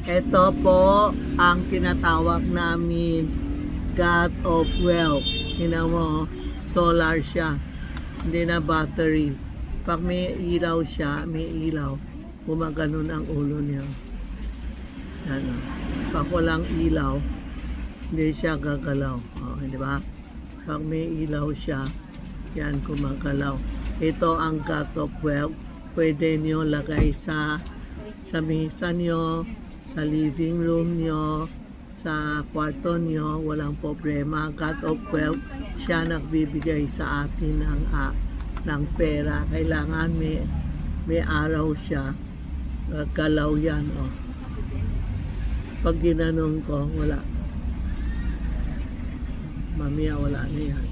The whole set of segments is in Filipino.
Ito po ang tinatawag namin God of Wealth. Tingnan mo, solar siya. Hindi na battery. Pag may ilaw siya, may ilaw. Gumaganon ang ulo niya. Ano? Pag walang ilaw, hindi siya gagalaw. Di ba? Pag may ilaw siya, yan gumagalaw. Ito ang God of Wealth. Pwede nyo lagay sa mesa nyo, sa living room nyo, sa kwarto nyo, walang problema. God of Wealth, siya nagbibigay sa atin ng pera. Kailangan may araw siya. Galaw yan, Pag ginanong ko, wala. Mamaya wala na yan.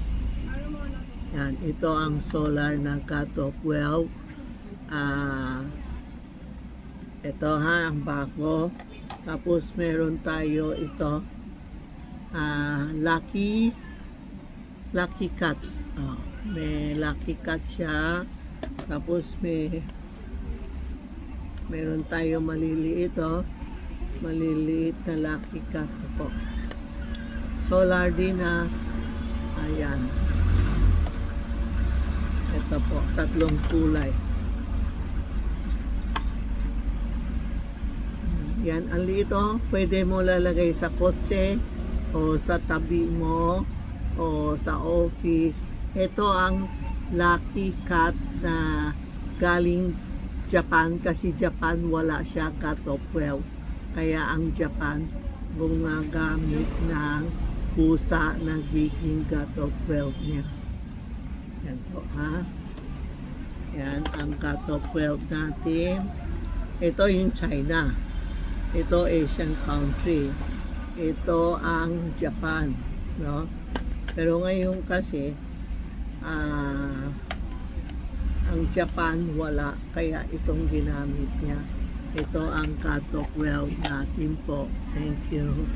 Yan, ito ang solar na God of Wealth. Ito ang bago. Tapos meron tayo ito. Lucky Cat. May Lucky Cat siya. Tapos meron tayo maliliit, maliliit na Lucky Cat po. Solar din na. Ayan. Ito po, 3 kulay. Yan, ang liit, pwede mo lalagay sa kotse o sa tabi mo o sa office. Ito ang Lucky Cat na galing Japan, kasi Japan wala siya God of Wealth. Kaya ang Japan gumagamit ng pusa na giging God of Wealth niya. Yan po, Yan ang God of Wealth natin. Ito yung China. Ito Asian country. Ito ang Japan, no? Pero ngayon kasi ang Japan wala, kaya itong ginamit niya. Ito ang God of Wealth natin po. Thank you.